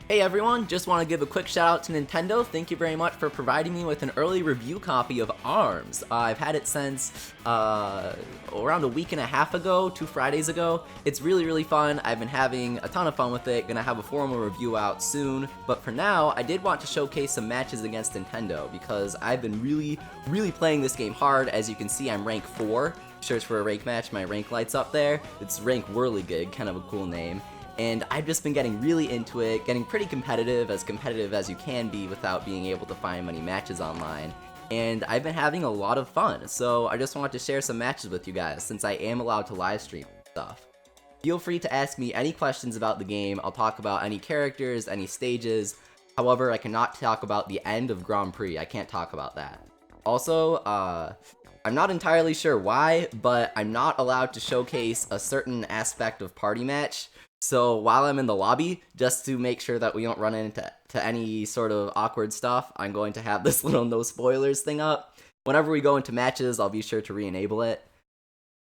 Hey everyone, just want to give a quick shout out to Nintendo. Thank you very much for providing me with an early review copy of ARMS. I've had it since around a week and a half ago, 2 Fridays ago. It's really fun. I've been having a ton of fun with it. Gonna have a formal review out soon. But for now, I did want to showcase some matches against Nintendo because I've been really playing this game hard. As you can see, I'm rank 4. Search for a rank match, my rank lights up there. It's rank Whirligig, kind of a cool name. And I've just been getting really into it, getting pretty competitive as you can be without being able to find many matches online. And I've been having a lot of fun, so I just wanted to share some matches with you guys since I am allowed to live stream stuff. Feel free to ask me any questions about the game. I'll talk about any characters, any stages. However, I cannot talk about the end of Grand Prix. I can't talk about that. Also, I'm not entirely sure why, but I'm not allowed to showcase a certain aspect of Party Match. So while I'm in the lobby, just to make sure that we don't run into any sort of awkward stuff, I'm going to have this little no spoilers thing up. Whenever we go into matches, I'll be sure to re-enable it.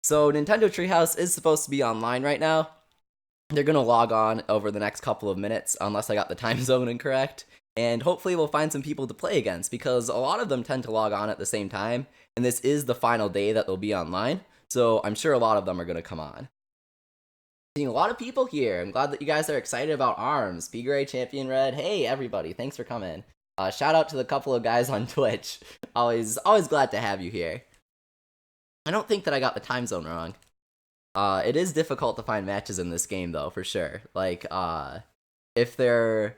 So Nintendo Treehouse is supposed to be online right now. They're going to log on over the next couple of minutes, unless I got the time zone incorrect. And hopefully we'll find some people to play against, because a lot of them tend to log on at the same time. And this is the final day that they'll be online, so I'm sure a lot of them are going to come on. Seeing a lot of people here. I'm glad that you guys are excited about ARMS. P Gray, Champion Red. Hey everybody, thanks for coming. Shout out to the couple of guys on Twitch. Always glad to have you here. I don't think that I got the time zone wrong. It is difficult to find matches in this game though, for sure. Like, if they're...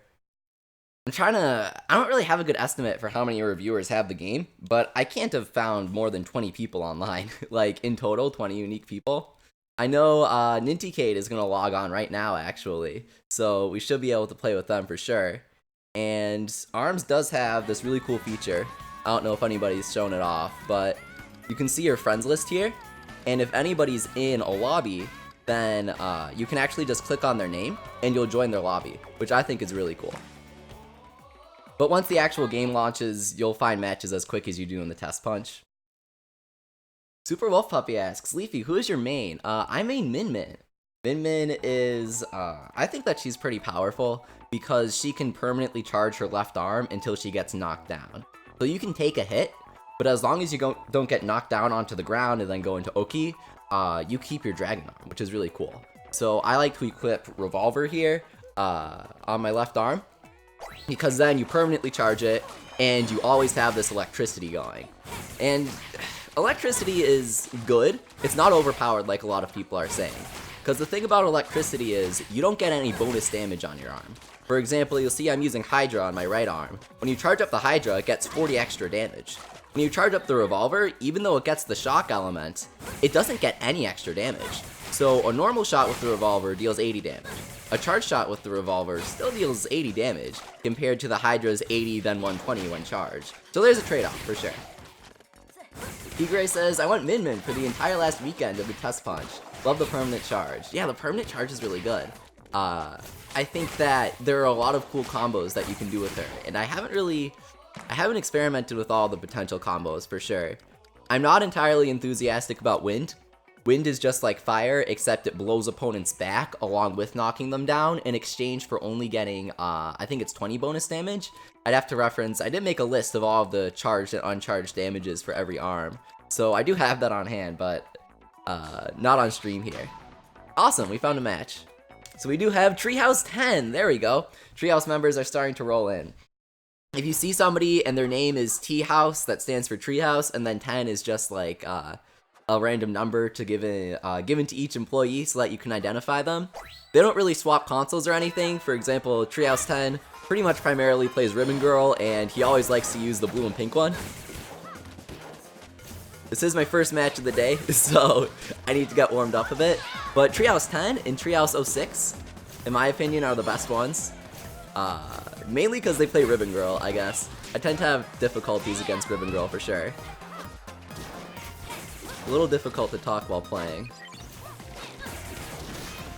I don't really have a good estimate for how many reviewers have the game, but I can't have found more than 20 people online. Like, in total, 20 unique people. I know Nintikade is going to log on right now, actually, so we should be able to play with them for sure. And ARMS does have this really cool feature. I don't know if anybody's shown it off, but you can see your friends list here, and if anybody's in a lobby, then you can actually just click on their name, and you'll join their lobby, which I think is really cool. But once the actual game launches, you'll find matches as quick as you do in the test punch. Super Wolf Puppy asks, Leafy, who is your main? I main Min Min. Min Min is, I think that she's pretty powerful because she can permanently charge her left arm until she gets knocked down. So you can take a hit, but as long as you don't get knocked down onto the ground and then go into Oki, you keep your Dragon Arm, which is really cool. So I like to equip Revolver here on my left arm, because then you permanently charge it and you always have this electricity going. And electricity is good. It's not overpowered like a lot of people are saying. Because the thing about electricity is you don't get any bonus damage on your arm. For example, you'll see I'm using Hydra on my right arm. When you charge up the Hydra, it gets 40 extra damage. When you charge up the Revolver, even though it gets the shock element, it doesn't get any extra damage. So a normal shot with the Revolver deals 80 damage. A charge shot with the Revolver still deals 80 damage, compared to the Hydra's 80 then 120 when charged. So there's a trade-off for sure. P Gray says, I went Min Min for the entire last weekend of the test punch. Love the permanent charge. Yeah, the permanent charge is really good. I think that there are a lot of cool combos that you can do with her, and I haven't experimented with all the potential combos for sure. I'm not entirely enthusiastic about Wind. Wind is just like fire, except it blows opponents back along with knocking them down in exchange for only getting, I think it's 20 bonus damage. I'd have to reference, I did make a list of all of the charged and uncharged damages for every arm. So I do have that on hand, but not on stream here. Awesome, we found a match. So we do have Treehouse 10, there we go. Treehouse members are starting to roll in. If you see somebody and their name is T-House, that stands for Treehouse, and then 10 is just like a random number to given to each employee so that you can identify them. They don't really swap consoles or anything. For example, Treehouse 10 pretty much primarily plays Ribbon Girl, and he always likes to use the blue and pink one. This is my first match of the day, so I need to get warmed up a bit. But Treehouse 10 and Treehouse 06, in my opinion, are the best ones. Mainly because they play Ribbon Girl, I guess. I tend to have difficulties against Ribbon Girl for sure. A little difficult to talk while playing.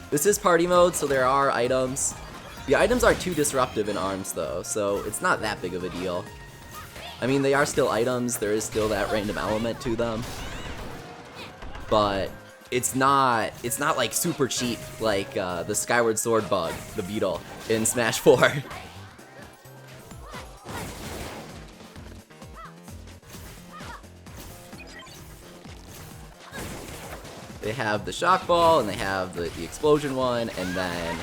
This is party mode, so there are items. The items are too disruptive in ARMS though, so it's not that big of a deal. I mean, they are still items, there is still that random element to them. But it's not like super cheap like the Skyward Sword bug, the beetle. in Smash 4. They have the shock ball, and they have the explosion one, and then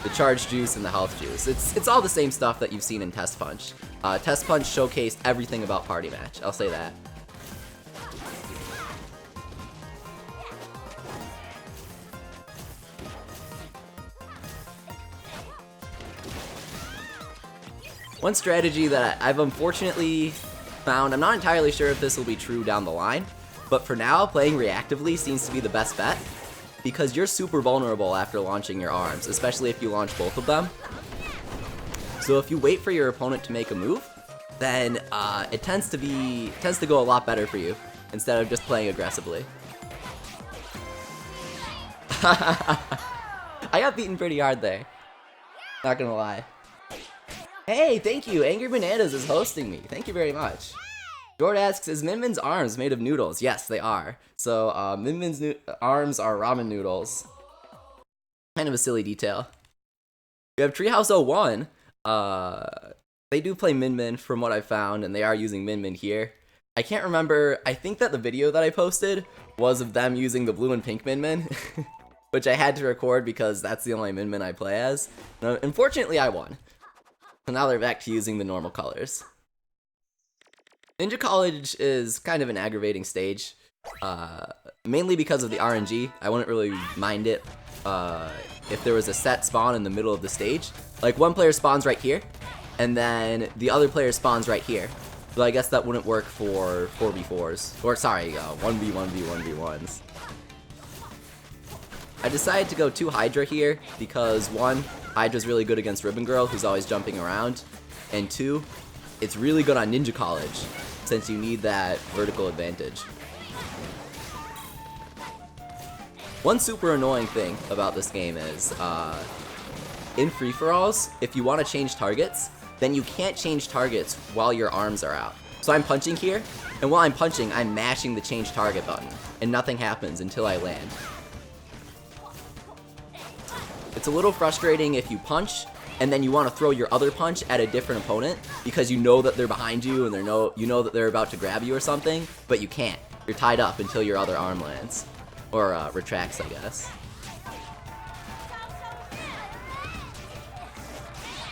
the charge juice and the health juice. It's all the same stuff that you've seen in Test Punch. Test Punch showcased everything about Party Match, I'll say that. One strategy that I've unfortunately found, I'm not entirely sure if this will be true down the line, but for now, playing reactively seems to be the best bet, because you're super vulnerable after launching your arms, especially if you launch both of them. So if you wait for your opponent to make a move, then it tends to go a lot better for you, instead of just playing aggressively. I got beaten pretty hard there, not gonna lie. Hey, thank you, Angry Bananas is hosting me, thank you very much. Jord asks, is Min Min's arms made of noodles? Yes, they are. So, Min Min's arms are ramen noodles. Kind of a silly detail. We have Treehouse 01. They do play Min Min from what I found, and they are using Min Min here. I can't remember, I think that the video that I posted was of them using the blue and pink Min Min, which I had to record because that's the only Min Min I play as. Now, unfortunately, I won. So now they're back to using the normal colors. Ninja College is kind of an aggravating stage, mainly because of the RNG. I wouldn't really mind it if there was a set spawn in the middle of the stage. Like, one player spawns right here, and then the other player spawns right here. So I guess that wouldn't work for 4v4s. Or, sorry, 1v1v1v1s. I decided to go 2 Hydra here because, 1, Hydra's really good against Ribbon Girl, who's always jumping around, and 2, it's really good on Ninja College, since you need that vertical advantage. One super annoying thing about this game is, in free-for-alls, if you want to change targets, then you can't change targets while your arms are out. So I'm punching here, and while I'm punching, I'm mashing the change target button, and nothing happens until I land. It's a little frustrating if you punch, and then you want to throw your other punch at a different opponent because you know that they're behind you and you know that they're about to grab you or something, but you can't. You're tied up until your other arm lands. Or retracts, I guess.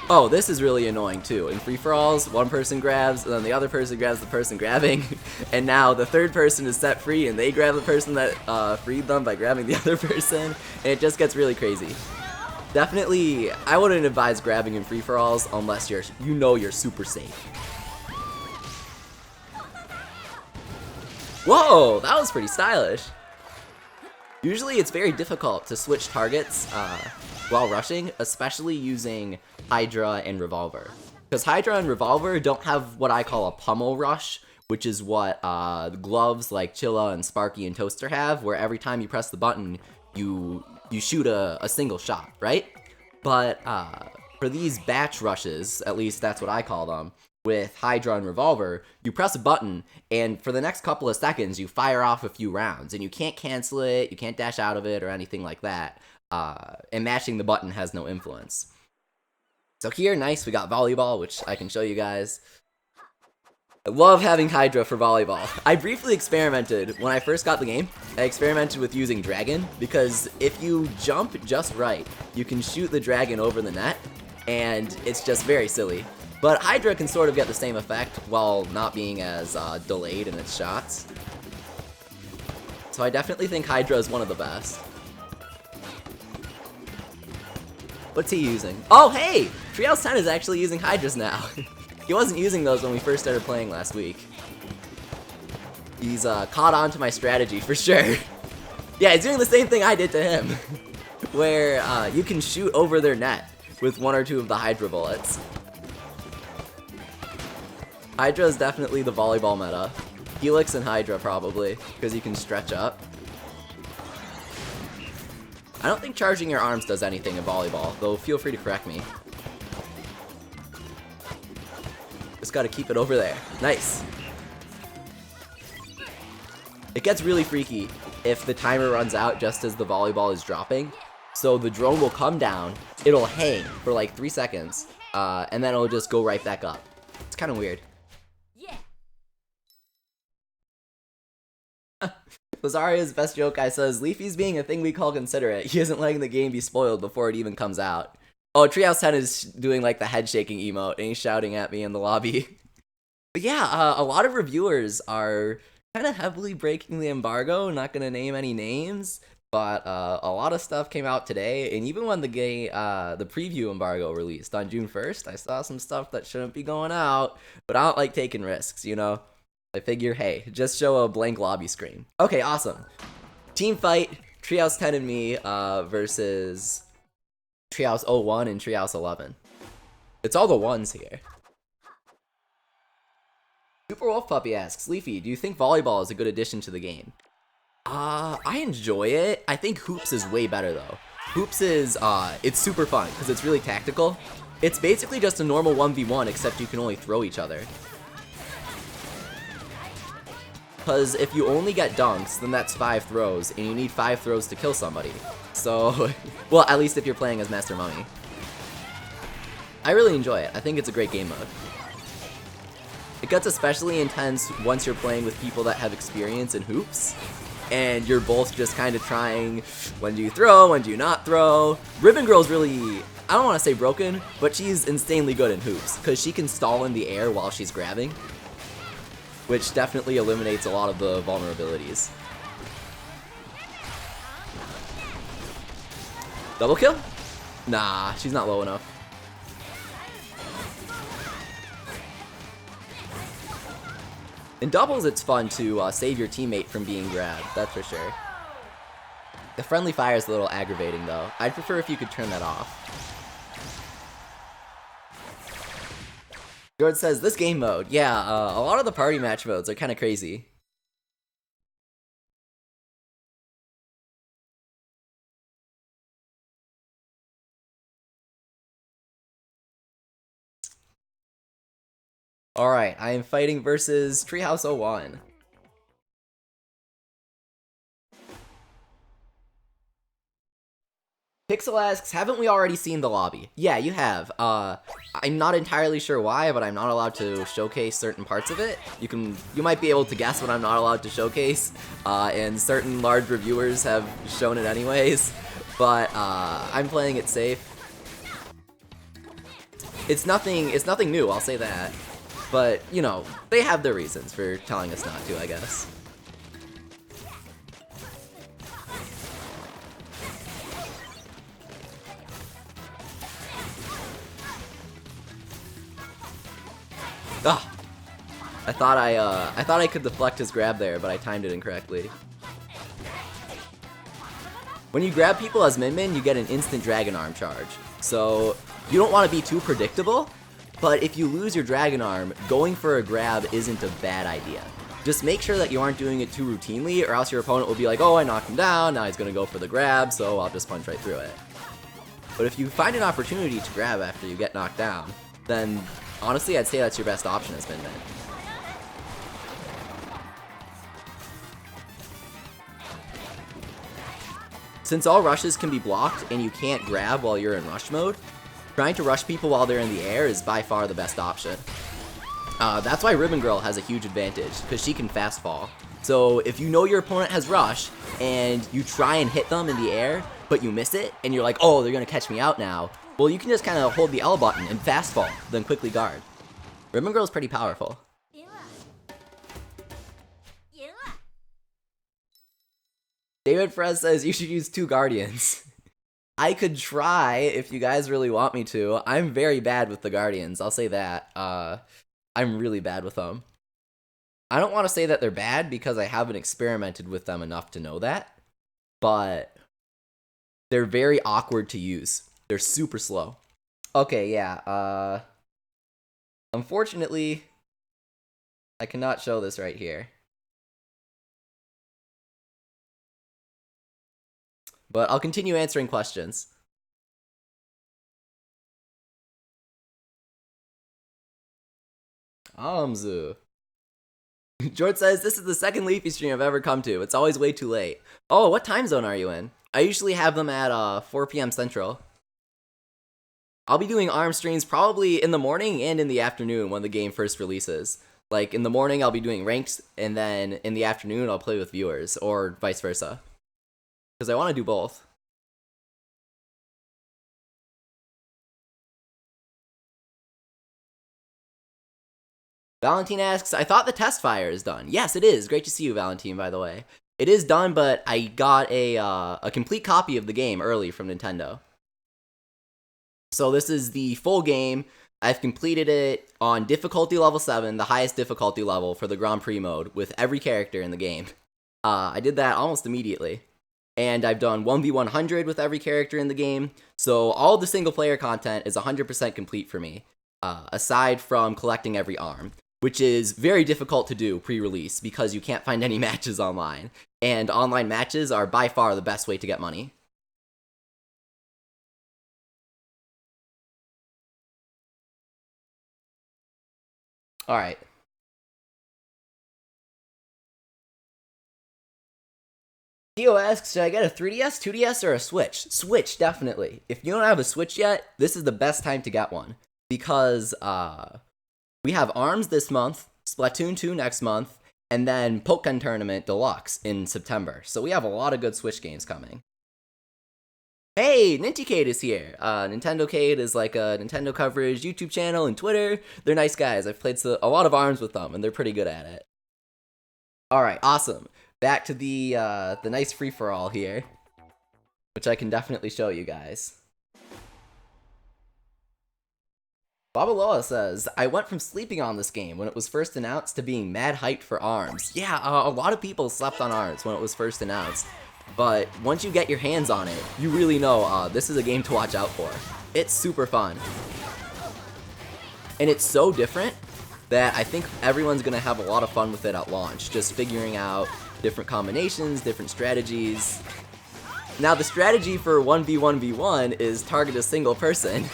Oh, this is really annoying too. In free-for-alls, one person grabs, and then the other person grabs the person grabbing, and now the third person is set free, and they grab the person that freed them by grabbing the other person, and it just gets really crazy. Definitely, I wouldn't advise grabbing in free-for-alls unless you're super safe. Whoa, that was pretty stylish. Usually it's very difficult to switch targets while rushing, especially using Hydra and Revolver. Because Hydra and Revolver don't have what I call a pummel rush, which is what gloves like Chilla and Sparky and Toaster have, where every time you press the button, you shoot a single shot, right? But for these batch rushes, at least that's what I call them, with Hydra and Revolver, you press a button, and for the next couple of seconds, you fire off a few rounds, and you can't cancel it, you can't dash out of it, or anything like that, and mashing the button has no influence. So here, nice, we got volleyball, which I can show you guys. I love having Hydra for volleyball. I briefly experimented, when I first got the game, I experimented with using Dragon, because if you jump just right, you can shoot the Dragon over the net, and it's just very silly. But Hydra can sort of get the same effect while not being as delayed in its shots. So I definitely think Hydra is one of the best. What's he using? Oh, hey! Treehouse 10 is actually using Hydras now. He wasn't using those when we first started playing last week. He's caught on to my strategy for sure. Yeah, he's doing the same thing I did to him. Where you can shoot over their net with 1 or 2 of the Hydra bullets. Hydra is definitely the volleyball meta. Helix and Hydra probably, because you can stretch up. I don't think charging your arms does anything in volleyball, though feel free to correct me. Just gotta keep it over there. Nice. It gets really freaky if the timer runs out just as the volleyball is dropping. So the drone will come down, it'll hang for like 3 seconds, and then it'll just go right back up. It's kind of weird. Lazaria's best joke guy says, Leafy's being a thing we call considerate. He isn't letting the game be spoiled before it even comes out. Oh, Treehouse 10 is doing like the head shaking emote, and he's shouting at me in the lobby. But yeah, a lot of reviewers are kind of heavily breaking the embargo. Not gonna name any names, but a lot of stuff came out today, and even when the preview embargo released on June 1st, I saw some stuff that shouldn't be going out. But I don't like taking risks, you know. I figure, hey, just show a blank lobby screen. Okay, awesome. Team fight, Treehouse 10 and me versus Treehouse 01 and Treehouse 11. It's all the ones here. Super Wolf Puppy asks, Leafy, do you think volleyball is a good addition to the game? I enjoy it. I think Hoops is way better though. Hoops is, it's super fun because it's really tactical. It's basically just a normal 1v1 except you can only throw each other. Because if you only get dunks, then that's 5 throws, and you need 5 throws to kill somebody. So, well, at least if you're playing as Master Mummy. I really enjoy it. I think it's a great game mode. It gets especially intense once you're playing with people that have experience in hoops, and you're both just kind of trying, when do you throw, when do you not throw. Ribbon Girl's really, I don't want to say broken, but she's insanely good in hoops, because she can stall in the air while she's grabbing, which definitely eliminates a lot of the vulnerabilities. Double kill? Nah, she's not low enough. In doubles, it's fun to save your teammate from being grabbed, that's for sure. The friendly fire is a little aggravating though. I'd prefer if you could turn that off. George says, this game mode, yeah, a lot of the party match modes are kind of crazy. Alright, I am fighting versus Treehouse 01. Pixel asks, haven't we already seen the lobby? Yeah, you have. I'm not entirely sure why, but I'm not allowed to showcase certain parts of it. You might be able to guess what I'm not allowed to showcase, and certain large reviewers have shown it anyways, but I'm playing it safe. It's nothing new, I'll say that. But, you know, they have their reasons for telling us not to, I guess. Ah! I thought I could deflect his grab there, but I timed it incorrectly. When you grab people as Min-Min, you get an instant Dragon Arm charge. So, you don't want to be too predictable, but if you lose your Dragon Arm, going for a grab isn't a bad idea. Just make sure that you aren't doing it too routinely, or else your opponent will be like, oh, I knocked him down, now he's gonna go for the grab, so I'll just punch right through it. But if you find an opportunity to grab after you get knocked down, then honestly, I'd say that's your best option as Min-Min. Since all rushes can be blocked and you can't grab while you're in rush mode, trying to rush people while they're in the air is by far the best option. That's why Ribbon Girl has a huge advantage, because she can fast fall. So if you know your opponent has rush, and you try and hit them in the air, but you miss it, and you're like, oh, they're gonna catch me out now, well, you can just kind of hold the L button and fast fall, then quickly guard. Ribbon Girl's pretty powerful. David Frez says you should use 2 Guardians. I could try if you guys really want me to. I'm very bad with the Guardians, I'll say that. I'm really bad with them. I don't want to say that they're bad because I haven't experimented with them enough to know that, but they're very awkward to use. They're super slow. Okay, yeah, unfortunately, I cannot show this right here. But I'll continue answering questions. Amzu. George says, this is the second Leafy stream I've ever come to. It's always way too late. Oh, what time zone are you in? I usually have them at 4 p.m. Central. I'll be doing ARM streams probably in the morning and in the afternoon when the game first releases. Like, in the morning, I'll be doing ranked, and then in the afternoon, I'll play with viewers, or vice versa. Because I want to do both. Valentine asks, I thought the test fire is done. Yes, it is. Great to see you, Valentine, by the way. It is done, but I got a complete copy of the game early from Nintendo. So this is the full game. I've completed it on difficulty level 7, the highest difficulty level for the Grand Prix mode, with every character in the game. I did that almost immediately. And I've done 1v100 with every character in the game, so all the single-player content is 100% complete for me, aside from collecting every arm, which is very difficult to do pre-release because you can't find any matches online, and online matches are by far the best way to get money. Alright. Theo asks, should I get a 3DS, 2DS, or a Switch? Switch, definitely. If you don't have a Switch yet, this is the best time to get one. Because, we have ARMS this month, Splatoon 2 next month, and then Pokken Tournament Deluxe in September. So we have a lot of good Switch games coming. Hey, Nintycade is here. Nintendocade is like a Nintendo coverage YouTube channel and Twitter. They're nice guys. I've played a lot of ARMS with them, and they're pretty good at it. Alright, awesome. Back to the nice free-for-all here, which I can definitely show you guys. Babaloa says, I went from sleeping on this game when it was first announced to being mad hyped for ARMS. Yeah, a lot of people slept on ARMS when it was first announced, but once you get your hands on it, you really know this is a game to watch out for. It's super fun. And it's so different that I think everyone's going to have a lot of fun with it at launch, just figuring out different combinations, different strategies. Now, the strategy for 1v1v1 is target a single person.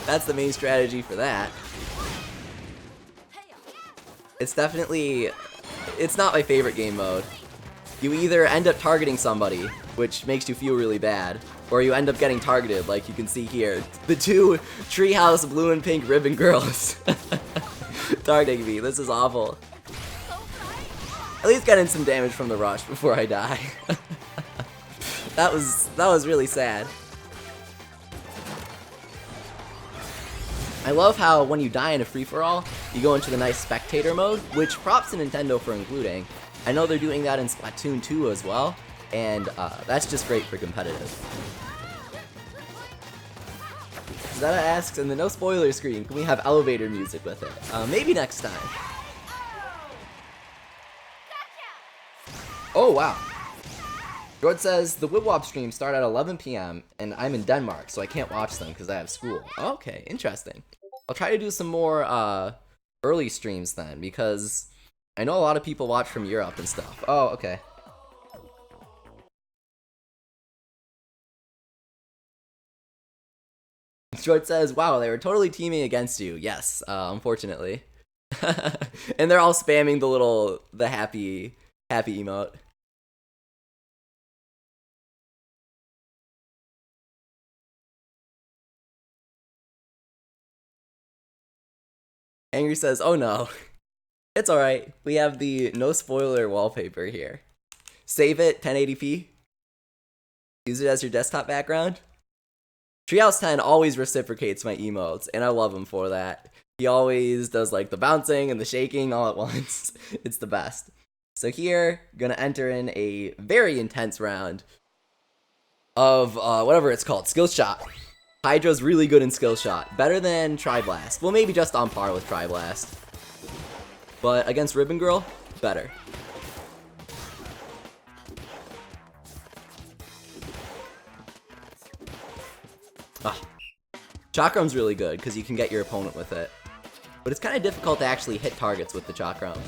That's the main strategy for that. It's definitely... it's not my favorite game mode. You either end up targeting somebody, which makes you feel really bad, or you end up getting targeted, like you can see here. The two Treehouse blue and pink ribbon girls targeting me. This is awful. At least getting some damage from the rush before I die. That was really sad. I love how when you die in a free-for-all, you go into the nice spectator mode, which props to Nintendo for including. I know they're doing that in Splatoon 2 as well, and that's just great for competitive. Zeta asks, in the no spoiler screen, can we have elevator music with it? Maybe next time. Oh, wow. George says, the Wibwop streams start at 11 p.m. and I'm in Denmark, so I can't watch them because I have school. Okay, interesting. I'll try to do some more early streams then, because I know a lot of people watch from Europe and stuff. Oh, okay. George says, wow, they were totally teaming against you. Yes, unfortunately. And they're all spamming the happy emote. Angry says, oh no. It's alright. We have the no spoiler wallpaper here. Save it, 1080p. Use it as your desktop background. Treehouse 10 always reciprocates my emotes, and I love him for that. He always does like the bouncing and the shaking all at once. It's the best. So here, gonna enter in a very intense round of whatever it's called, Skill Shot. Hydra's really good in Skill Shot, better than Tri-Blast. Well, maybe just on par with Tri-Blast. But against Ribbon Girl, better. Ah. Chakram's really good, because you can get your opponent with it. But it's kind of difficult to actually hit targets with the Chakram.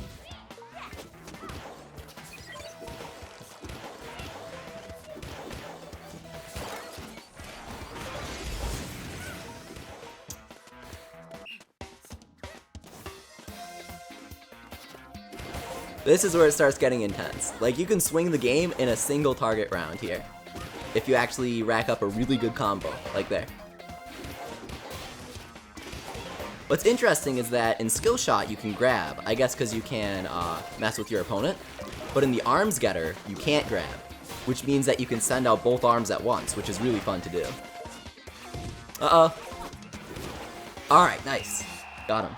This is where it starts getting intense. Like, you can swing the game in a single target round here. if you actually rack up a really good combo, like there. What's interesting is that in Skill Shot you can grab, I guess because you can mess with your opponent, but in the Arms Getter you can't grab, which means that you can send out both arms at once, which is really fun to do. Uh-oh. Alright, nice. Got him.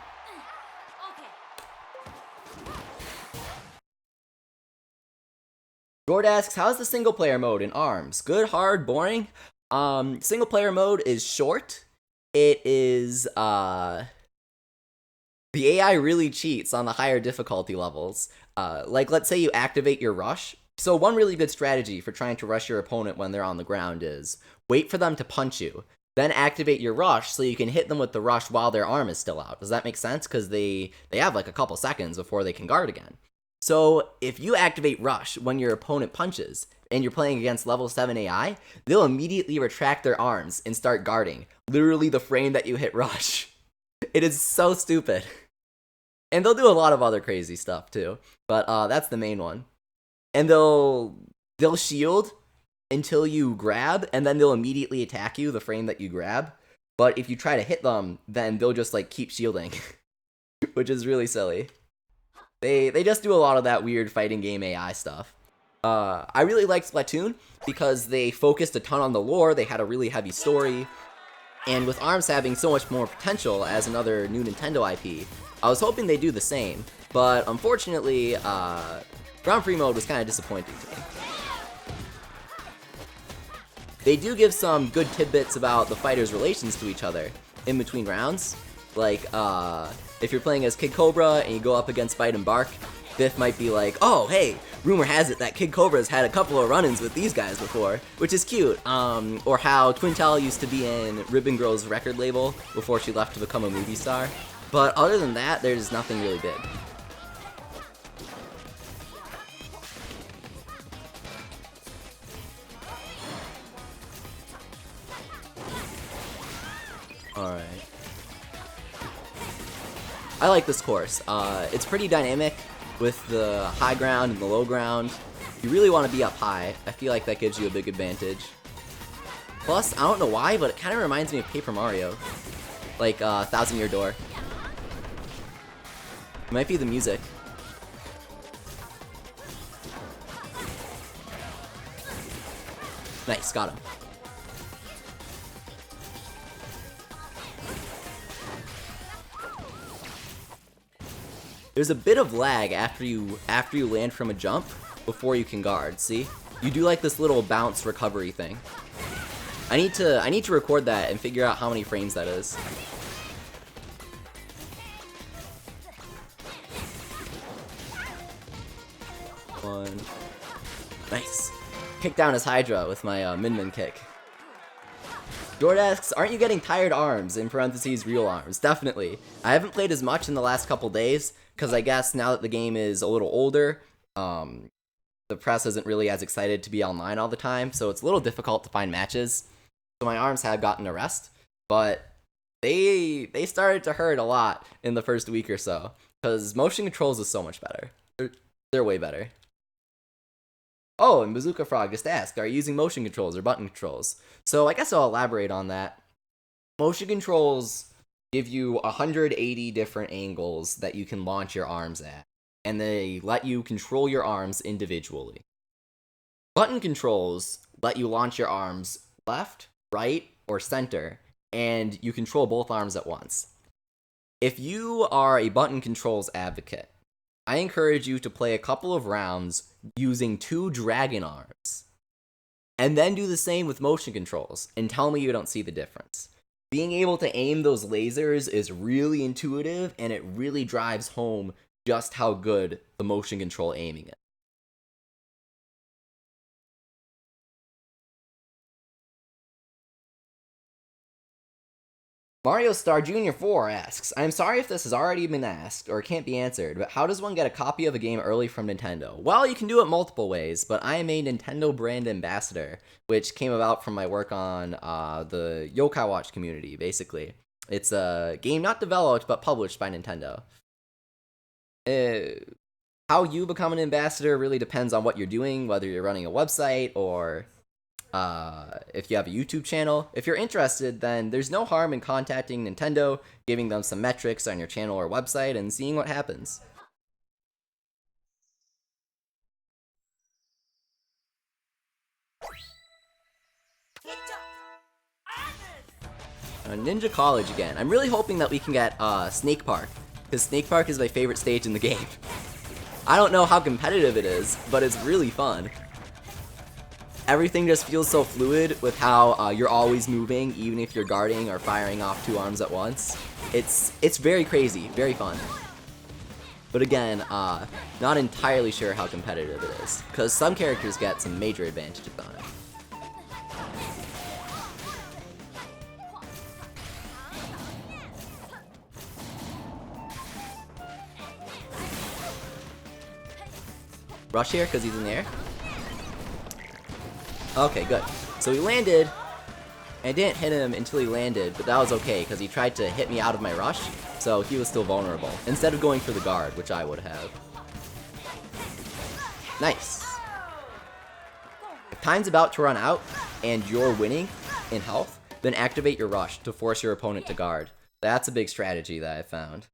Gord asks, how's the single player mode in ARMS? Good, hard, boring? Single player mode is short. It is, the AI really cheats on the higher difficulty levels. Like, let's say you activate your rush. So one really good strategy for trying to rush your opponent when they're on the ground is wait for them to punch you, then activate your rush so you can hit them with the rush while their arm is still out. Does that make sense? Because they have like a couple seconds before they can guard again. So if you activate rush when your opponent punches and you're playing against level 7 AI, they'll immediately retract their arms and start guarding, literally the frame that you hit rush. It is so stupid. And they'll do a lot of other crazy stuff too, but that's the main one. And they'll shield until you grab, and then they'll immediately attack you the frame that you grab. But if you try to hit them, then they'll just like keep shielding, which is really silly. They just do a lot of that weird fighting game AI stuff. I really liked Splatoon because they focused a ton on the lore. They had a really heavy story, and with ARMS having so much more potential as another new Nintendo IP, I was hoping they'd do the same, but unfortunately, Ground Free Mode was kind of disappointing to me. They do give some good tidbits about the fighters' relations to each other in between rounds. Like, if you're playing as Kid Cobra and you go up against Bite and Bark, Biff might be like, oh, hey, rumor has it that Kid Cobra's had a couple of run-ins with these guys before, which is cute. Or how Twintel used to be in Ribbon Girl's record label before she left to become a movie star. But other than that, there's nothing really big. Alright. I like this course. It's pretty dynamic with the high ground and the low ground. You really want to be up high. I feel like that gives you a big advantage. Plus, I don't know why, but it kind of reminds me of Paper Mario. Like, Thousand Year Door. It might be the music. Nice, got him. There's a bit of lag after you land from a jump before you can guard. See? You do like this little bounce recovery thing. I need to record that and figure out how many frames that is. One. Nice. Kick down his Hydra with my Min-Min kick. Jord asks, aren't you getting tired arms? In parentheses, real arms. Definitely. I haven't played as much in the last couple days, because I guess now that the game is a little older, the press isn't really as excited to be online all the time, so it's a little difficult to find matches. So my arms have gotten a rest, but they started to hurt a lot in the first week or so, because motion controls is so much better. They're way better. Oh, and Bazooka Frog just asked, are you using motion controls or button controls? So I guess I'll elaborate on that. Motion controls give you 180 different angles that you can launch your arms at, and they let you control your arms individually. Button controls let you launch your arms left, right, or center, and you control both arms at once. If you are a button controls advocate, I encourage you to play a couple of rounds using 2 dragon arms, and then do the same with motion controls, and tell me you don't see the difference. Being able to aim those lasers is really intuitive, and it really drives home just how good the motion control aiming is. Mario Star Jr. 4 asks, I'm sorry if this has already been asked, or can't be answered, but how does one get a copy of a game early from Nintendo? Well, you can do it multiple ways, but I am a Nintendo brand ambassador, which came about from my work on the Yokai Watch community, basically. It's a game not developed, but published by Nintendo. How you become an ambassador really depends on what you're doing, whether you're running a website or if you have a YouTube channel. If you're interested, then there's no harm in contacting Nintendo, giving them some metrics on your channel or website, and seeing what happens. Ninja College again. I'm really hoping that we can get Snake Park, because Snake Park is my favorite stage in the game. I don't know how competitive it is, but it's really fun. Everything just feels so fluid with how you're always moving, even if you're guarding or firing off 2 arms at once. It's very crazy, very fun. But again, not entirely sure how competitive it is, because some characters get some major advantages on it. Rush here, because he's in the air. Okay, good. So he landed, and I didn't hit him until he landed, but that was okay, because he tried to hit me out of my rush, so he was still vulnerable, instead of going for the guard, which I would have. Nice. If time's about to run out, and you're winning in health, then activate your rush to force your opponent to guard. That's a big strategy that I found.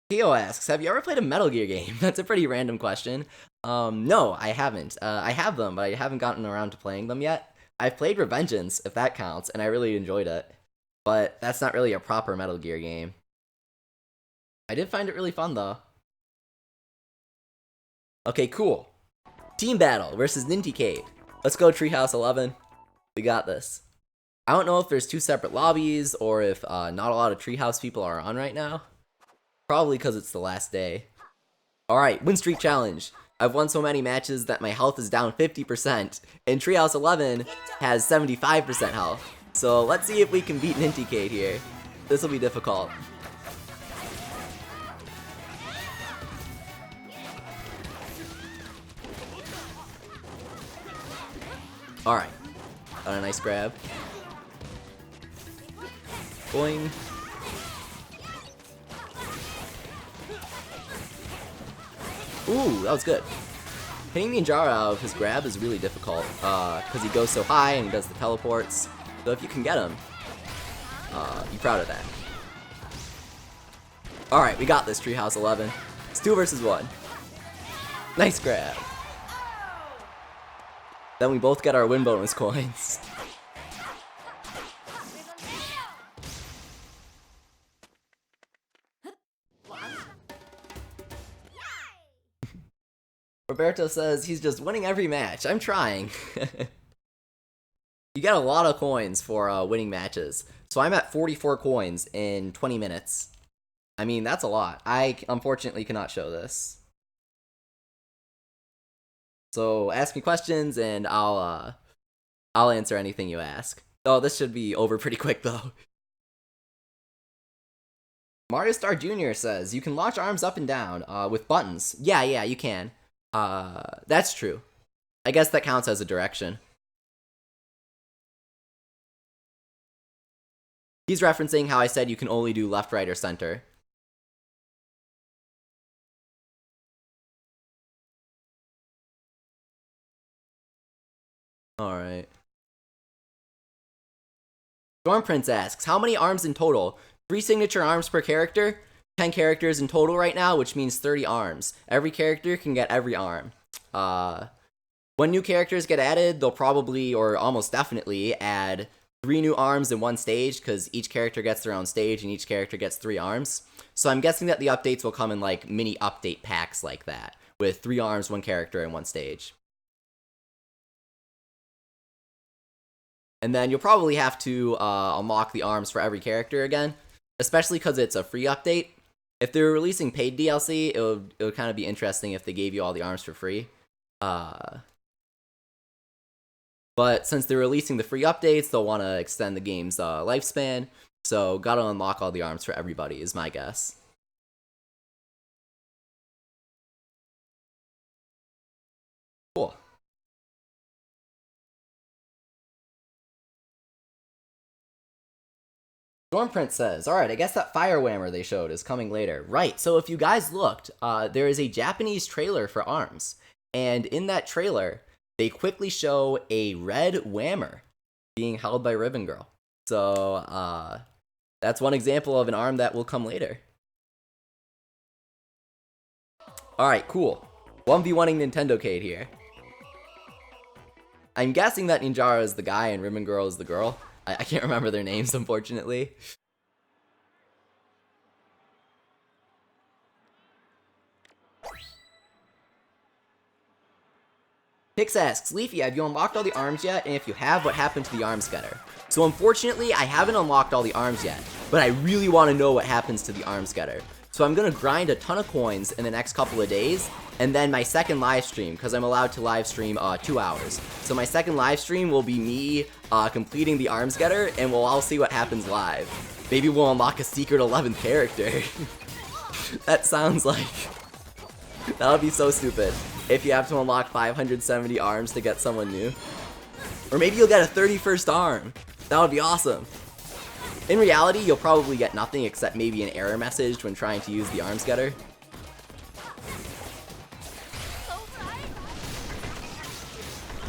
Theo asks, have you ever played a Metal Gear game? That's a pretty random question. No, I haven't. I have them, but I haven't gotten around to playing them yet. I've played Revengeance, if that counts, and I really enjoyed it. But that's not really a proper Metal Gear game. I did find it really fun, though. Okay, cool. Team Battle versus Ninticade. Let's go Treehouse 11. We got this. I don't know if there's 2 separate lobbies, or if not a lot of Treehouse people are on right now. Probably because it's the last day. Alright, win streak challenge. I've won so many matches that my health is down 50%, and Treehouse 11 has 75% health. So let's see if we can beat Ninticade here. This will be difficult. Alright, got a nice grab. Boing. Ooh, that was good. Hitting the Ninjara out of his grab is really difficult, because he goes so high and he does the teleports. So if you can get him, be proud of that. Alright, we got this, Treehouse 11. It's 2 versus 1. Nice grab. Then we both get our win bonus coins. Roberto says he's just winning every match. I'm trying. You get a lot of coins for winning matches. So I'm at 44 coins in 20 minutes. I mean, that's a lot. I unfortunately cannot show this. So ask me questions and I'll answer anything you ask. Oh, this should be over pretty quick though. Mario Star Jr. says you can launch arms up and down with buttons. Yeah, you can. That's true. I guess that counts as a direction. He's referencing how I said you can only do left, right, or center. Alright. Storm Prince asks, how many arms in total? 3 signature arms per character? 10 characters in total right now, which means 30 arms. Every character can get every arm. When new characters get added, they'll probably, or almost definitely, add 3 new arms in one stage, because each character gets their own stage and each character gets 3 arms. So I'm guessing that the updates will come in like mini update packs like that, with 3 arms, 1 character, and 1 stage. And then you'll probably have to unlock the arms for every character again, especially because it's a free update. If they're releasing paid DLC, it would kind of be interesting if they gave you all the arms for free. But since they're releasing the free updates, they'll want to extend the game's lifespan, so gotta unlock all the arms for everybody is my guess. Cool. Stormprint says, alright, I guess that Fire Whammer they showed is coming later. Right, so if you guys looked, there is a Japanese trailer for ARMS. And in that trailer, they quickly show a red Whammer being held by Ribbon Girl. So, that's one example of an ARM that will come later. Alright, cool. 1v1ing Nintendo Cade here. I'm guessing that Ninjara is the guy and Ribbon Girl is the girl. I can't remember their names, unfortunately. Pix asks, Leafy, have you unlocked all the arms yet? And if you have, what happened to the arms getter? So unfortunately, I haven't unlocked all the arms yet, but I really want to know what happens to the arms getter. So I'm going to grind a ton of coins in the next couple of days, and then my second live stream, because I'm allowed to live stream 2 hours. So my second live stream will be me completing the arms getter, and we'll all see what happens live. Maybe we'll unlock a secret 11th character. That sounds like... that would be so stupid. If you have to unlock 570 arms to get someone new. Or maybe you'll get a 31st arm. That would be awesome. In reality, you'll probably get nothing except maybe an error message when trying to use the arms getter.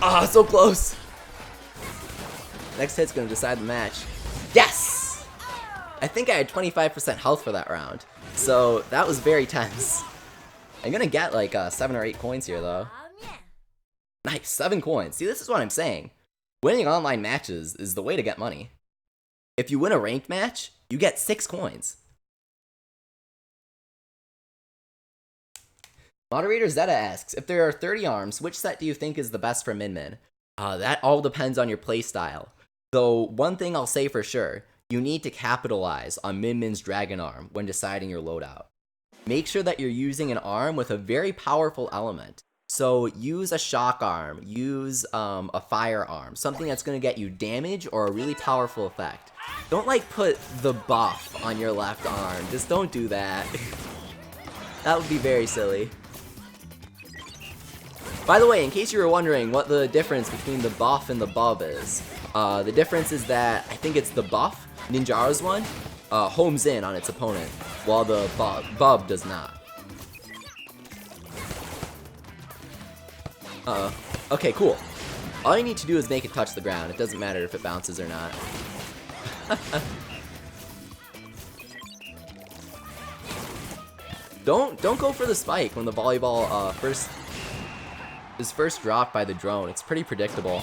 Ah, so close! Next hit's gonna decide the match. Yes! I think I had 25% health for that round, so that was very tense. I'm gonna get like 7 or 8 coins here though. Nice, 7 coins. See, this is what I'm saying. Winning online matches is the way to get money. If you win a ranked match, you get 6 coins. Moderator Zeta asks, if there are 30 arms, which set do you think is the best for Min? That all depends on your playstyle. Though, one thing I'll say for sure, you need to capitalize on Min's Dragon Arm when deciding your loadout. Make sure that you're using an arm with a very powerful element. So use a shock arm, use a fire arm, something that's going to get you damage or a really powerful effect. Don't like put the buff on your left arm, just don't do that. That would be very silly. By the way, in case you were wondering what the difference between the buff and the bub is, the difference is that I think it's the buff, Ninjara's one, homes in on its opponent, while the bub does not. Okay, cool. All you need to do is make it touch the ground. It doesn't matter if it bounces or not. Don't go for the spike when the volleyball is first dropped by the drone. It's pretty predictable.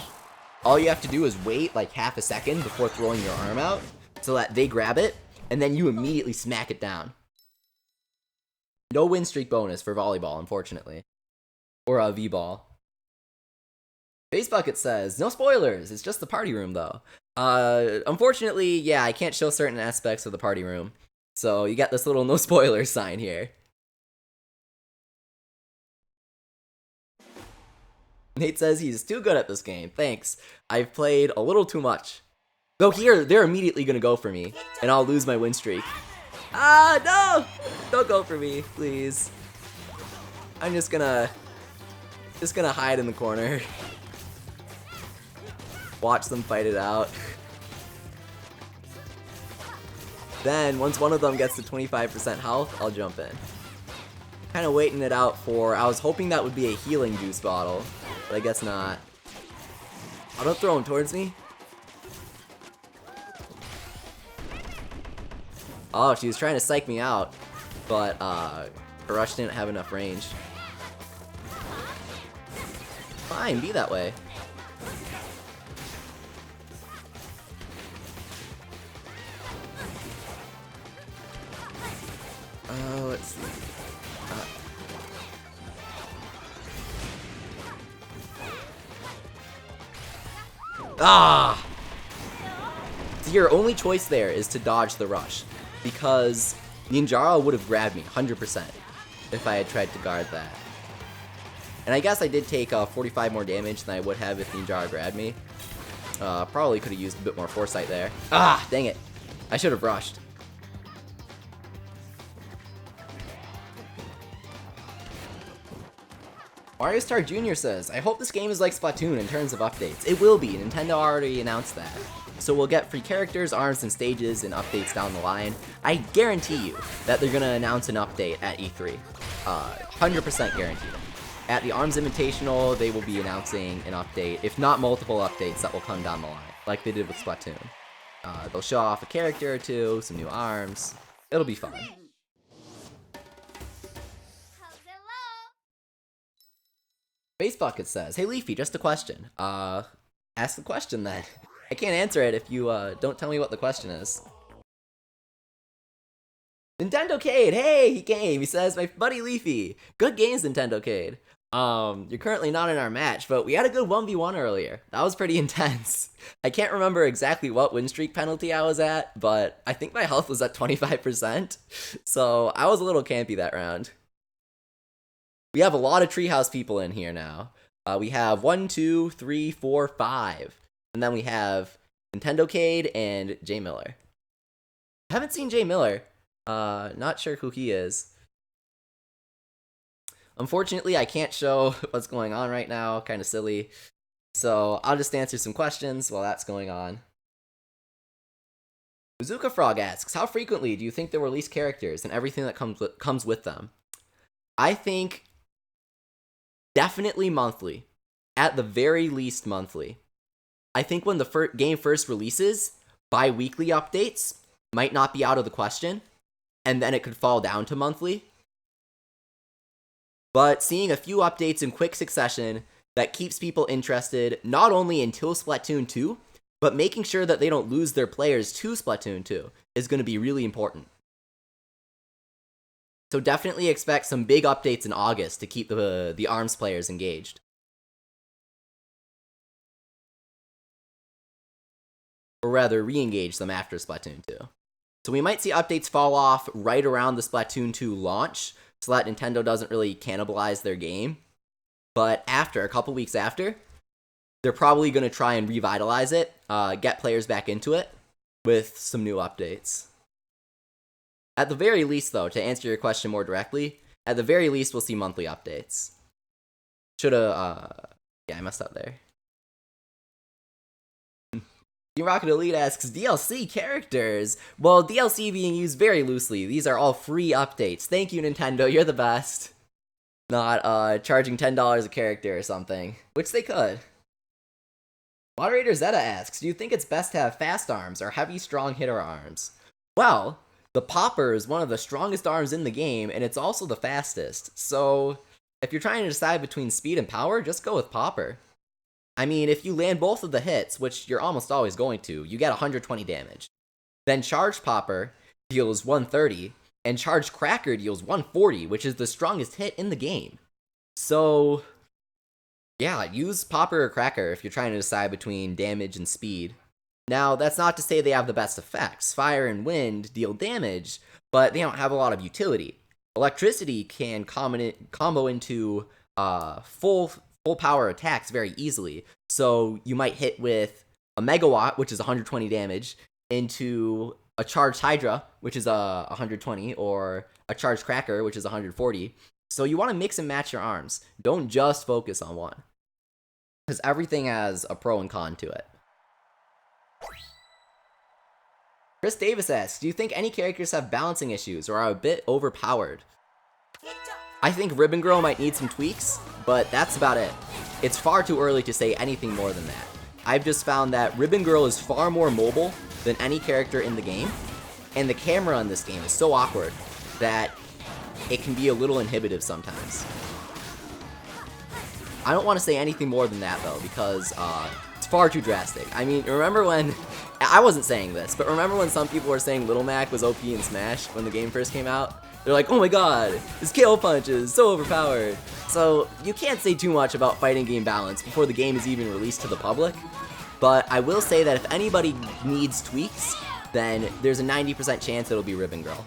All you have to do is wait like half a second before throwing your arm out so that they grab it, and then you immediately smack it down. No win streak bonus for volleyball, unfortunately. Or a V-ball. Face Bucket says, no spoilers, it's just the party room though. Unfortunately, yeah, I can't show certain aspects of the party room. So you got this little no spoilers sign here. Nate says he's too good at this game, thanks. I've played a little too much. Though here, they're immediately gonna go for me, and I'll lose my win streak. Ah, no! Don't go for me, please. I'm just gonna hide in the corner. Watch them fight it out. Then, once one of them gets to 25% health, I'll jump in. Kinda waiting it out for, I was hoping that would be a healing juice bottle, but I guess not. Oh, don't throw him towards me. Oh, she was trying to psych me out, but her rush didn't have enough range. Fine, be that way. Let's see. So your only choice there is to dodge the rush, because Ninjara would have grabbed me 100% if I had tried to guard that. And I guess I did take 45 more damage than I would have if Ninjara grabbed me. Probably could have used a bit more foresight there. Ah, dang it. I should have rushed. Mario Star Jr. says, I hope this game is like Splatoon in terms of updates. It will be. Nintendo already announced that. So we'll get free characters, arms, and stages and updates down the line. I guarantee you that they're gonna announce an update at E3. 100% guaranteed. At the Arms Invitational, they will be announcing an update, if not multiple updates that will come down the line, like they did with Splatoon. They'll show off a character or two, some new arms. It'll be fun. Face Bucket says, "Hey Leafy, just a question." Ask the question then. I can't answer it if you don't tell me what the question is. Nintendo Cade, hey, he came. He says, "My buddy Leafy, good games, Nintendo Cade. You're currently not in our match, but we had a good 1v1 earlier. That was pretty intense. I can't remember exactly what win streak penalty I was at, but I think my health was at 25%, so I was a little campy that round." We have a lot of Treehouse people in here now. We have 1, 2, 3, 4, 5. And then we have Nintendo Cade and Jay Miller. I haven't seen Jay Miller. Not sure who he is. Unfortunately, I can't show what's going on right now. Kind of silly. So I'll just answer some questions while that's going on. Bazooka Frog asks, "How frequently do you think they'll release characters and everything that comes with them?" I think definitely monthly. At the very least monthly. I think when the game first releases, bi-weekly updates might not be out of the question, and then it could fall down to monthly. But seeing a few updates in quick succession that keeps people interested not only until Splatoon 2, but making sure that they don't lose their players to Splatoon 2 is going to be really important. So definitely expect some big updates in August to keep the ARMS players engaged. Or rather, re-engage them after Splatoon 2. So we might see updates fall off right around the Splatoon 2 launch, so that Nintendo doesn't really cannibalize their game. But after, a couple weeks after, they're probably going to try and revitalize it, get players back into it, with some new updates. At the very least, though, to answer your question more directly, at the very least, we'll see monthly updates. Yeah, I messed up there. Team Rocket Elite asks, DLC characters? Well, DLC being used very loosely. These are all free updates. Thank you, Nintendo. You're the best. Not charging $10 a character or something, which they could. Moderator Zeta asks, "Do you think it's best to have fast arms or heavy, strong hitter arms?" Well, the Popper is one of the strongest arms in the game, and it's also the fastest. So, if you're trying to decide between speed and power, just go with Popper. I mean, if you land both of the hits, which you're almost always going to, you get 120 damage. Then Charged Popper deals 130, and Charged Cracker deals 140, which is the strongest hit in the game. So, yeah, use Popper or Cracker if you're trying to decide between damage and speed. Now, that's not to say they have the best effects. Fire and Wind deal damage, but they don't have a lot of utility. Electricity can combo into full power attacks very easily. So you might hit with a Megawatt, which is 120 damage, into a Charged Hydra, which is 120, or a Charged Cracker, which is 140. So you want to mix and match your arms. Don't just focus on one, because everything has a pro and con to it. Chris Davis asks, "Do you think any characters have balancing issues or are a bit overpowered?" I think Ribbon Girl might need some tweaks, but that's about it. It's far too early to say anything more than that. I've just found that Ribbon Girl is far more mobile than any character in the game, and the camera in this game is so awkward that it can be a little inhibitive sometimes. I don't want to say anything more than that, though, because it's far too drastic. I mean, remember when... I wasn't saying this, but remember when some people were saying Little Mac was OP in Smash when the game first came out? They're like, "Oh my god, his KO punch is so overpowered." So, you can't say too much about fighting game balance before the game is even released to the public. But I will say that if anybody needs tweaks, then there's a 90% chance it'll be Ribbon Girl.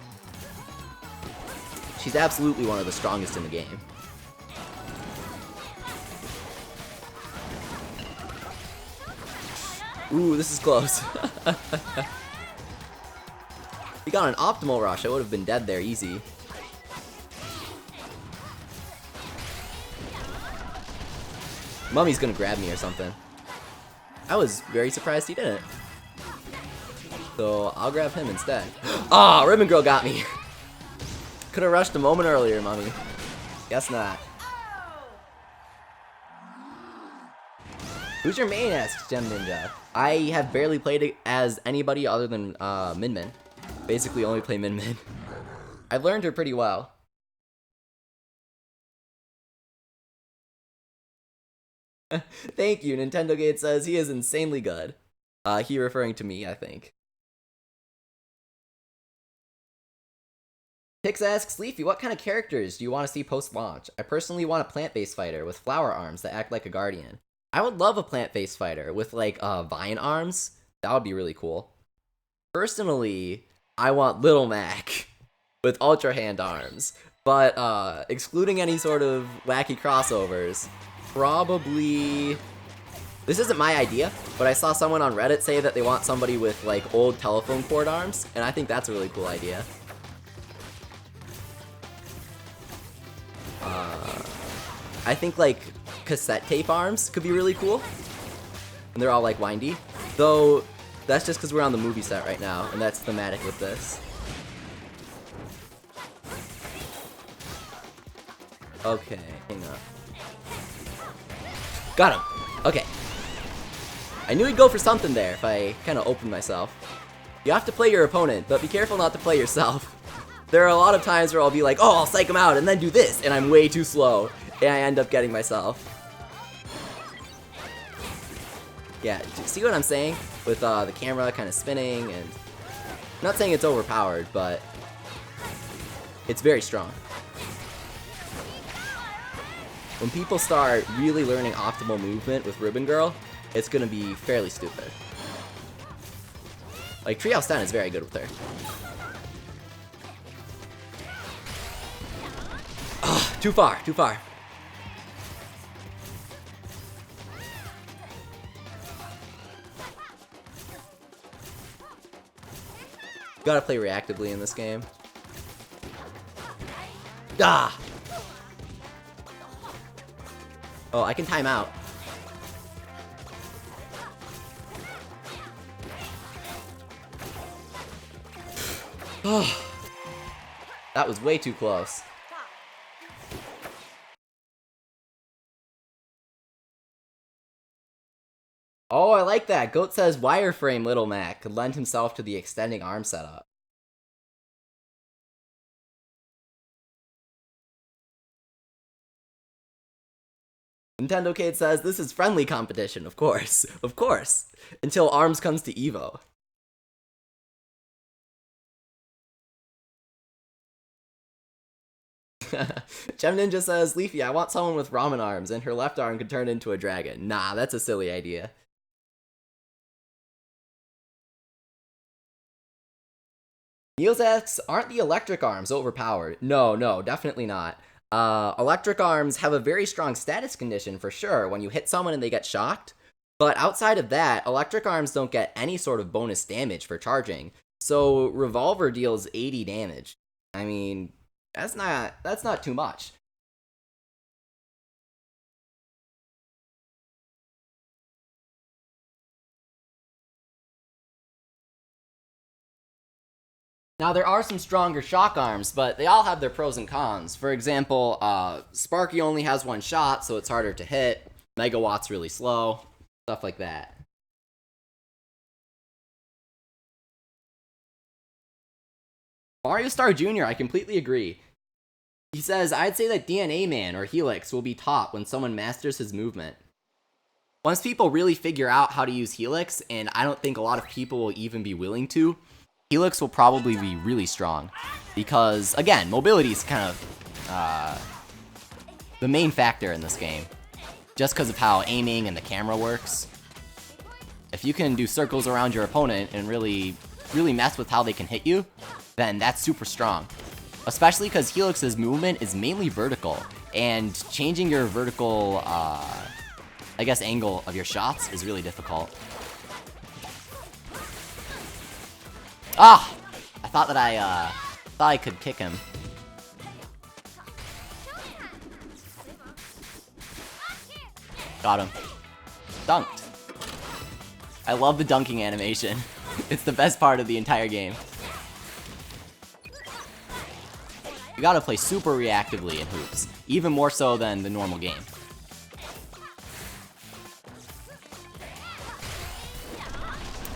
She's absolutely one of the strongest in the game. Ooh, this is close. If he got an optimal rush, I would have been dead there easy. Mummy's gonna grab me or something. I was very surprised he didn't. So I'll grab him instead. Ah, Ribbon Girl got me. Could have rushed a moment earlier, mommy. Guess not. Who's your main? Asks Gem Ninja. I have barely played it as anybody other than Min Min. Basically only play Min Min. I've learned her pretty well. Thank you. Nintendo Gate says he is insanely good. He referring to me, I think. Pix asks, Leafy, what kind of characters do you want to see post-launch? I personally want a plant-based fighter with flower arms that act like a guardian. I would love a plant-based fighter with, like, vine arms. That would be really cool. Personally, I want Little Mac with Ultra Hand arms. But, excluding any sort of wacky crossovers, probably... This isn't my idea, but I saw someone on Reddit say that they want somebody with, like, old telephone cord arms, and I think that's a really cool idea. I think, like, cassette tape arms could be really cool. And they're all, like, windy. Though, that's just because we're on the movie set right now, and that's thematic with this. Okay, hang on. Got him! Okay. I knew he'd go for something there if I kind of opened myself. You have to play your opponent, but be careful not to play yourself. There are a lot of times where I'll be like, oh, I'll psych him out and then do this, and I'm way too slow, and I end up getting myself. Yeah, see what I'm saying? With the camera kind of spinning, and... I'm not saying it's overpowered, but... it's very strong. When people start really learning optimal movement with Ribbon Girl, it's gonna be fairly stupid. Like, Treehouse 10 is very good with her. Oh, too far, too far. Gotta play reactively in this game. Ah! Oh, I can time out. Oh, that was way too close. Oh, I like that. Goat says wireframe Little Mac could lend himself to the extending arm setup. Nintendo Kate says, this is friendly competition, of course. Of course. Until Arms comes to Evo. Gem Ninja says, Leafy, I want someone with ramen arms, and her left arm could turn into a dragon. Nah, that's a silly idea. Niels asks, aren't the electric arms overpowered? No, no, definitely not. Electric arms have a very strong status condition for sure when you hit someone and they get shocked. But outside of that, electric arms don't get any sort of bonus damage for charging. So Revolver deals 80 damage. I mean, that's not too much. Now, there are some stronger shock arms, but they all have their pros and cons. For example, Sparky only has one shot, so it's harder to hit. Megawatt's really slow. Stuff like that. Mario Star Jr., I completely agree. He says, I'd say that DNA Man or Helix will be top when someone masters his movement. Once people really figure out how to use Helix, and I don't think a lot of people will even be willing to, Helix will probably be really strong. Because, again, mobility is kind of the main factor in this game. Just because of how aiming and the camera works. If you can do circles around your opponent and really mess with how they can hit you, then that's super strong. Especially because Helix's movement is mainly vertical, and changing your vertical, I guess, angle of your shots is really difficult. Ah! I thought that I could kick him. Got him. Dunked. I love the dunking animation. It's the best part of the entire game. You gotta play super reactively in hoops, even more so than the normal game.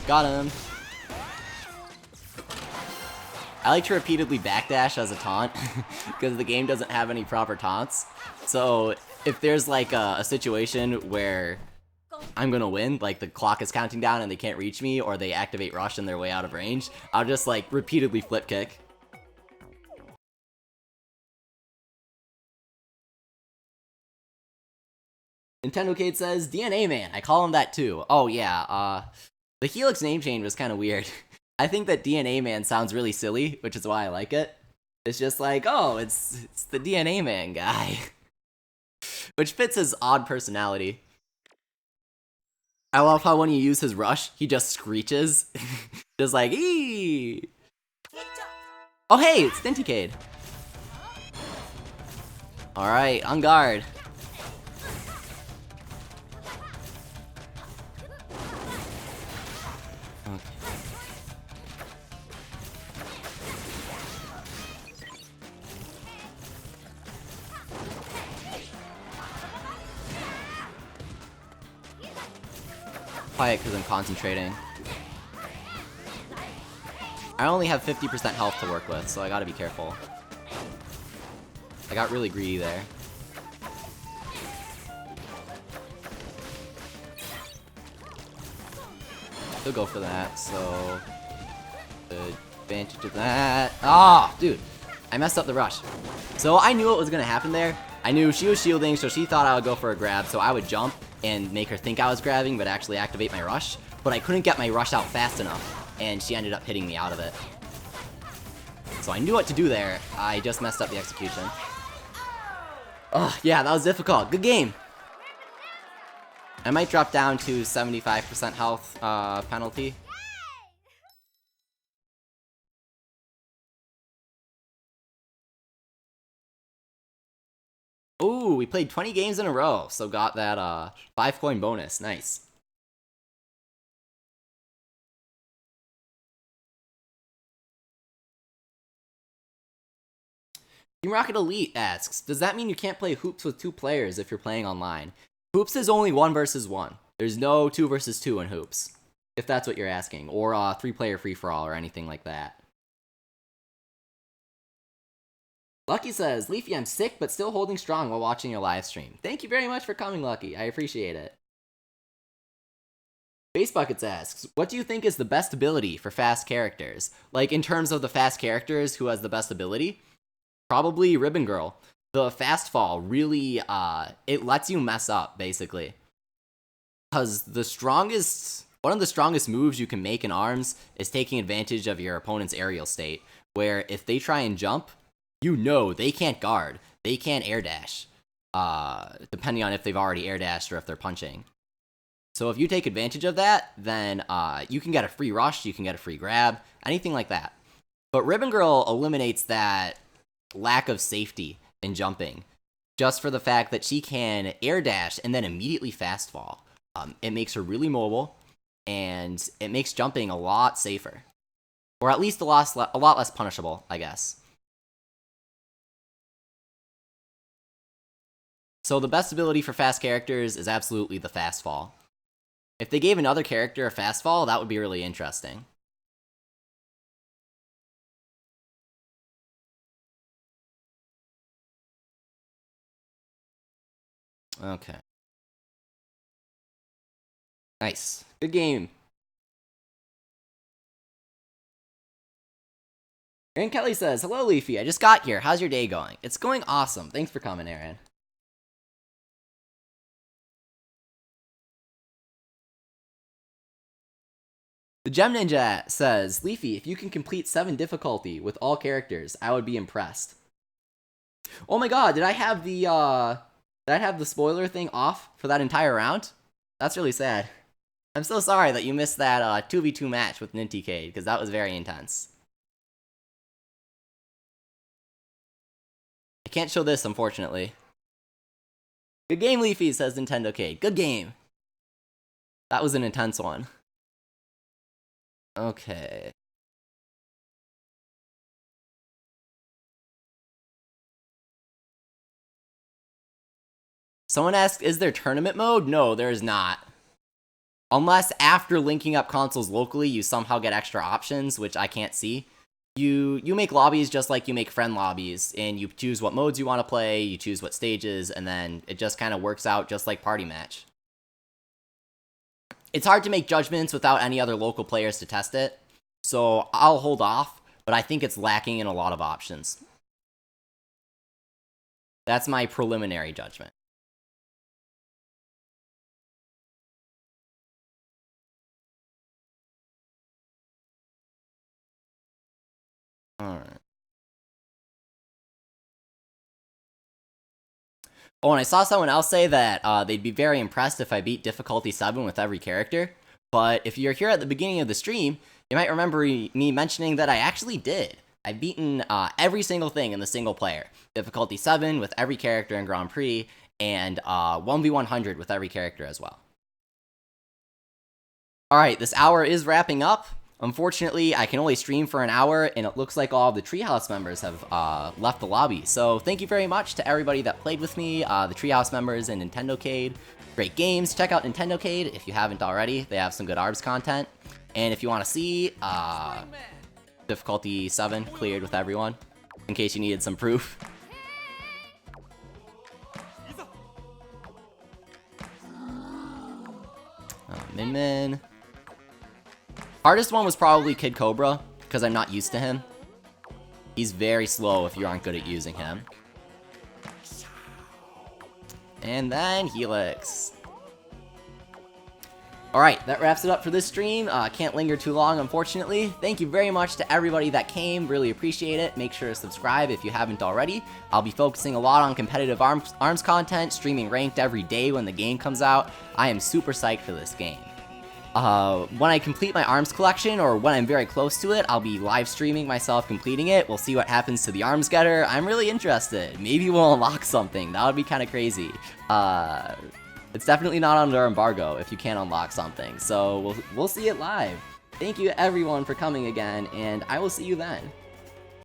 Got him. I like to repeatedly backdash as a taunt, because the game doesn't have any proper taunts. So if there's like a situation where I'm gonna win, like the clock is counting down and they can't reach me, or they activate rush and they're way out of range, I'll just like repeatedly flip kick. Nintendo Kate says, DNA Man, I call him that too. Oh yeah, the Helix name change was kind of weird. I think that DNA Man sounds really silly, which is why I like it. It's just like, oh, it's the DNA Man guy. Which fits his odd personality. I love how when you use his rush, he just screeches. Just like, eee! Oh hey, it's Stinticade. Alright, on guard. Quiet because I'm concentrating. I only have 50% health to work with, so I gotta be careful. I got really greedy there. He'll go for that, so... the advantage of that... Ah, dude! I messed up the rush. So I knew what was gonna happen there. I knew she was shielding, so she thought I would go for a grab, so I would jump and make her think I was grabbing, but actually activate my rush. But I couldn't get my rush out fast enough, and she ended up hitting me out of it. So I knew what to do there, I just messed up the execution. Oh, yeah, that was difficult. Good game! I might drop down to 75% health penalty. Ooh, we played 20 games in a row, so got that 5-coin bonus. Nice. Team Rocket Elite asks, does that mean you can't play Hoops with 2 players if you're playing online? Hoops is only 1 versus 1. There's no 2 versus 2 in Hoops, if that's what you're asking, or 3-player free-for-all or anything like that. Lucky says, Leafy, I'm sick but still holding strong while watching your live stream. Thank you very much for coming, Lucky. I appreciate it. Base Buckets asks, what do you think is the best ability for fast characters? Like, in terms of the fast characters, who has the best ability? Probably Ribbon Girl. The fast fall really, it lets you mess up, basically. Because one of the strongest moves you can make in ARMS is taking advantage of your opponent's aerial state, where if they try and jump, you know they can't guard. They can't air dash, depending on if they've already air dashed or if they're punching. So if you take advantage of that, then you can get a free rush, you can get a free grab, anything like that. But Ribbon Girl eliminates that lack of safety in jumping, just for the fact that she can air dash and then immediately fast fall. It makes her really mobile, and it makes jumping a lot safer. Or at least a lot less punishable, I guess. So the best ability for fast characters is absolutely the fast fall. If they gave another character a fast fall, that would be really interesting. Okay. Nice. Good game. Aaron Kelly says, hello, Leafy. I just got here. How's your day going? It's going awesome. Thanks for coming, Aaron. The Gem Ninja says, Leafy, if you can complete 7 difficulty with all characters, I would be impressed. Oh my god, did I have the spoiler thing off for that entire round? That's really sad. I'm so sorry that you missed that 2v2 match with Ninticade, because that was very intense. I can't show this, unfortunately. Good game, Leafy, says Nintendo Cade. Good game. That was an intense one. Okay. Someone asked, is there tournament mode? No, there is not. Unless after linking up consoles locally, you somehow get extra options, which I can't see. You make lobbies just like you make friend lobbies, and you choose what modes you want to play, you choose what stages, and then it just kind of works out just like Party Match. It's hard to make judgments without any other local players to test it, so I'll hold off, but I think it's lacking in a lot of options. That's my preliminary judgment. Alright. Oh, and I saw someone else say that they'd be very impressed if I beat difficulty 7 with every character. But if you're here at the beginning of the stream, you might remember me mentioning that I actually did. I've beaten every single thing in the single player. Difficulty 7 with every character in Grand Prix, and 1v100 with every character as well. Alright, this hour is wrapping up. Unfortunately, I can only stream for an hour, and it looks like all of the Treehouse members have left the lobby. So thank you very much to everybody that played with me, the Treehouse members and Nintendocade. Great games. Check out Nintendocade if you haven't already. They have some good ARBS content. And if you want to see difficulty 7 cleared with everyone, in case you needed some proof. Min Min. Hardest one was probably Kid Cobra, because I'm not used to him. He's very slow if you aren't good at using him. And then Helix. Alright, that wraps it up for this stream. Can't linger too long, unfortunately. Thank you very much to everybody that came. Really appreciate it. Make sure to subscribe if you haven't already. I'll be focusing a lot on competitive ARMS content, streaming ranked every day when the game comes out. I am super psyched for this game. When I complete my ARMS collection, or when I'm very close to it, I'll be live streaming myself completing it. We'll see what happens to the ARMS getter. I'm really interested. Maybe we'll unlock something. That would be kind of crazy. It's definitely not under embargo if you can't unlock something. So we'll see it live. Thank you everyone for coming again, and I will see you then.